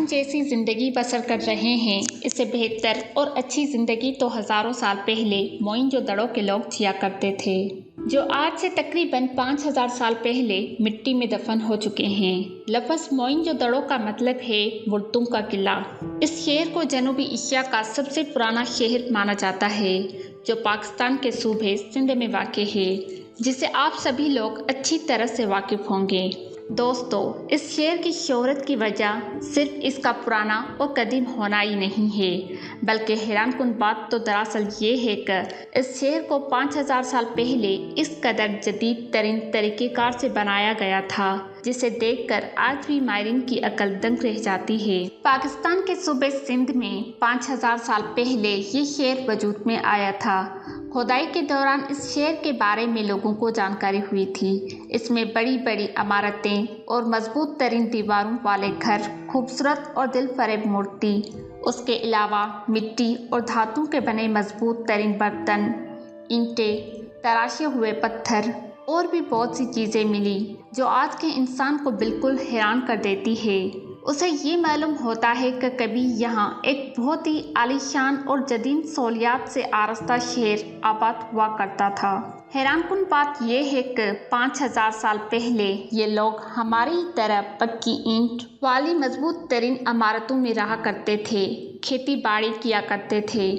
ہم جیسی زندگی بسر کر رہے ہیں اس سے بہتر اور اچھی زندگی تو ہزاروں سال پہلے موئنجودڑو کے لوگ جیا کرتے تھے، جو آج سے تقریباً 5000 سال پہلے مٹی میں دفن ہو چکے ہیں۔ لفظ موئنجودڑو کا مطلب ہے مردوں کا قلعہ۔ اس شہر کو جنوبی ایشیا کا سب سے پرانا شہر مانا جاتا ہے، جو پاکستان کے صوبے سندھ میں واقع ہے، جسے آپ سبھی لوگ اچھی طرح سے واقف ہوں گے۔ دوستو، اس شہر کی شہرت کی وجہ صرف اس کا پرانا اور قدیم ہونا ہی نہیں ہے، بلکہ حیران کن بات تو دراصل یہ ہے کہ اس شہر کو 5000 سال پہلے اس قدر جدید ترین طریقہ کار سے بنایا گیا تھا، جسے دیکھ کر آج بھی ماہرین کی عقل دنگ رہ جاتی ہے۔ پاکستان کے صوبے سندھ میں 5000 سال پہلے یہ شہر وجود میں آیا تھا۔ کھدائی کے دوران اس شہر کے بارے میں لوگوں کو جانکاری ہوئی تھی۔ اس میں بڑی بڑی عمارتیں اور مضبوط ترین دیواروں والے گھر، خوبصورت اور دل فریب مورتی، اس کے علاوہ مٹی اور دھاتوں کے بنے مضبوط ترین برتن، اینٹیں، تراشے ہوئے پتھر اور بھی بہت سی چیزیں ملی جو آج کے انسان کو بالکل حیران کر دیتی ہے۔ اسے یہ معلوم ہوتا ہے کہ کبھی یہاں ایک بہت ہی عالیشان اور جدید سہولیات سے آراستہ شہر آباد ہوا کرتا تھا۔ حیران کن بات یہ ہے کہ 5000 سال پہلے یہ لوگ ہماری طرح پکی اینٹ والی مضبوط ترین عمارتوں میں رہا کرتے تھے، کھیتی باڑی کیا کرتے تھے۔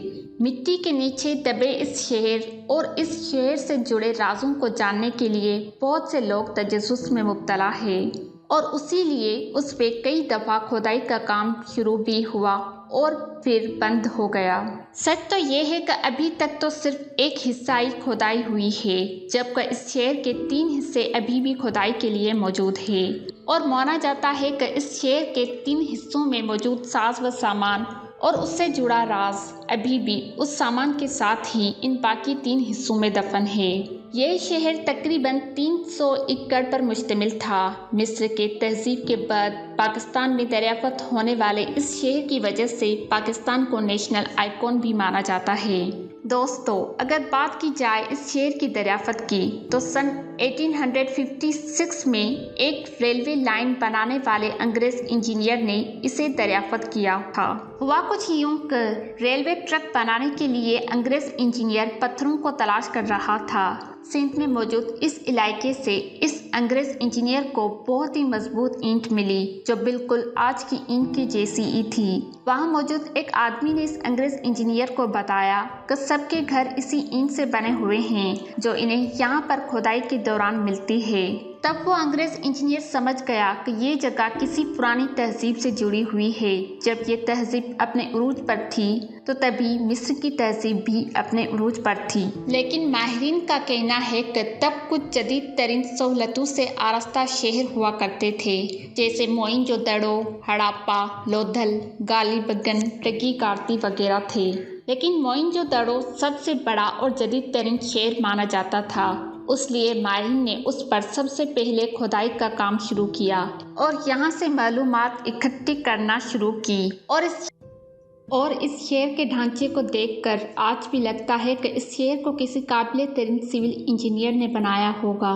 مٹی کے نیچے دبے اس شہر اور اس شہر سے جڑے رازوں کو جاننے کے لیے بہت سے لوگ تجسس میں مبتلا ہیں، اور اسی لیے اس پہ کئی دفعہ کھدائی کا کام شروع بھی ہوا اور پھر بند ہو گیا۔ سچ تو یہ ہے کہ ابھی تک تو صرف ایک حصہ ہی کھدائی ہوئی ہے، جبکہ اس شہر کے 3 حصے ابھی بھی کھدائی کے لیے موجود ہیں، اور مانا جاتا ہے کہ اس شہر کے 3 حصوں میں موجود ساز و سامان اور اس سے جڑا راز ابھی بھی اس سامان کے ساتھ ہی ان باقی 3 حصوں میں دفن ہے۔ یہ شہر تقریباً 300 ایکڑ پر مشتمل تھا۔ مصر کے تہذیب کے بعد پاکستان میں دریافت ہونے والے اس شہر کی وجہ سے پاکستان کو نیشنل آئیکن بھی مانا جاتا ہے۔ دوستو، اگر بات کی جائے اس شہر کی دریافت کی تو سن 1856 میں ایک ریلوے لائن بنانے والے انگریز انجینئر نے اسے دریافت کیا تھا۔ ہوا کچھ یوں کہ ریلوے ٹریک بنانے کے لیے انگریز انجینئر پتھروں کو تلاش کر رہا تھا۔ سندھ میں موجود اس علاقے سے اس انگریز انجینئر کو بہت ہی مضبوط اینٹ ملی، جو بالکل آج کی اینٹ کی جیسی ہی تھی۔ وہاں موجود ایک آدمی نے اس انگریز انجینئر کو بتایا کہ سب کے گھر اسی اینٹ سے بنے ہوئے ہیں، جو انہیں یہاں پر کھدائی کے دوران ملتی ہے۔ تب وہ انگریز انجینئر سمجھ گیا کہ یہ جگہ کسی پرانی تہذیب سے جڑی ہوئی ہے۔ جب یہ تہذیب اپنے عروج پر تھی تو تبھی مصر کی تہذیب بھی اپنے عروج پر تھی۔ لیکن ماہرین کا کہنا ہے کہ تب کچھ جدید ترین سہولتوں سے آراستہ شہر ہوا کرتے تھے، جیسے موئنجودڑو، ہڑاپا، لودھل، گالی بگن، پرگی کارتی وغیرہ تھے۔ لیکن موئنجودڑو سب سے بڑا اور جدید ترین شہر مانا جاتا تھا، اس لیے ماہرین نے اس پر سب سے پہلے کھدائی کا کام شروع کیا اور یہاں سے معلومات اکٹھی کرنا شروع کی۔ اور اس شہر کے ڈھانچے کو دیکھ کر آج بھی لگتا ہے کہ اس شہر کو کسی قابل ترین سول انجینئر نے بنایا ہوگا،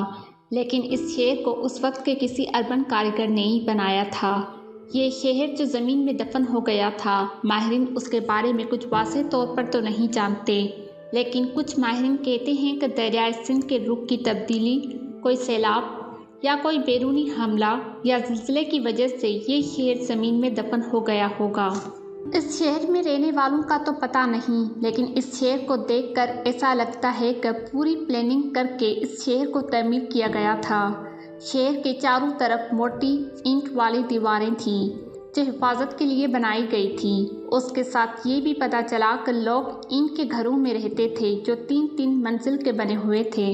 لیکن اس شہر کو اس وقت کے کسی اربن کاریگر نے ہی بنایا تھا۔ یہ شہر جو زمین میں دفن ہو گیا تھا، ماہرین اس کے بارے میں کچھ واضح طور پر تو نہیں جانتے، لیکن کچھ ماہرین کہتے ہیں کہ دریائے سندھ کے رخ کی تبدیلی، کوئی سیلاب یا کوئی بیرونی حملہ یا زلزلے کی وجہ سے یہ شہر زمین میں دفن ہو گیا ہوگا۔ اس شہر میں رہنے والوں کا تو پتہ نہیں، لیکن اس شہر کو دیکھ کر ایسا لگتا ہے کہ پوری پلاننگ کر کے اس شہر کو تعمیر کیا گیا تھا۔ شہر کے چاروں طرف موٹی اینٹ والی دیواریں تھیں جو حفاظت کے لیے بنائی گئی تھیں۔ اس کے ساتھ یہ بھی پتہ چلا کہ لوگ اینٹ کے گھروں میں رہتے تھے جو 3 منزل کے بنے ہوئے تھے۔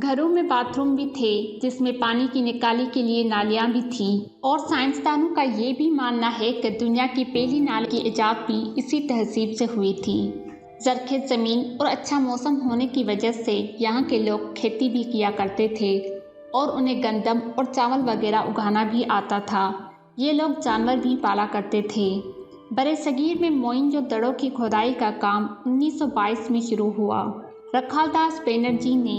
گھروں میں باتھ روم بھی تھے جس میں پانی کی نکالی کے لیے نالیاں بھی تھیں، اور سائنسدانوں کا یہ بھی ماننا ہے کہ دنیا کی پہلی نالی کی ایجاد بھی اسی تہذیب سے ہوئی تھی۔ زرخیز زمین اور اچھا موسم ہونے کی وجہ سے یہاں کے لوگ کھیتی بھی کیا کرتے تھے اور انہیں گندم اور چاول وغیرہ اگانا بھی آتا تھا۔ یہ لوگ جانور بھی پالا کرتے تھے۔ برِ صغیر میں موئنجودڑو کی کھدائی کا کام 1922 میں شروع ہوا۔ رکھال داس بنرجی نے